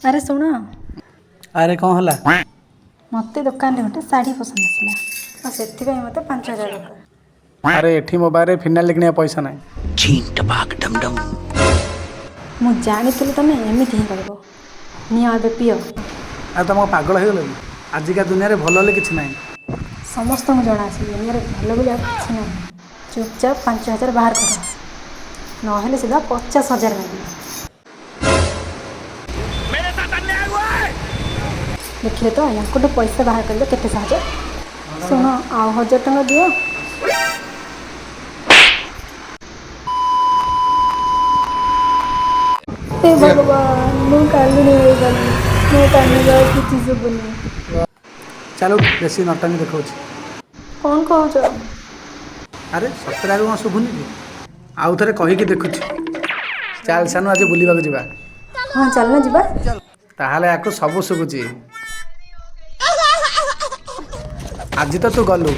अरे शुण अरे कौन है? मत दुकान में गोटे शाढ़ी पसंद आसला से मत 5,000 दरकार। अरे एठी मो बारे फिनाइल किनिया पैसा ना मु जानी तुम एमती ही कर निया ए पिय आ तुम पागल हो गल आजिका दुनिया रे भल हेले किछि नाही। समस्त को जना दुनिया भल बोली कि ना। चुपचाप 5,000 बाहर कर ना सीधा 50,000 मांगे। देखिए तो या पैसा बाहर कर केते साहज शुण आ 1,000 टଙ୍କା दियो। हे भगवान मु कालुनी हो गली मो कान किसी सुबुनी। चलो बेसी नटंगी देखौ कौन कहूच? अरे सतरा को शुभुनी कि आउ थे कहीकि देखुची चल सानू आज बुलवा जावा। हाँ चलना जीवा। ताहले याको सब शुभुची आज तो तू गलु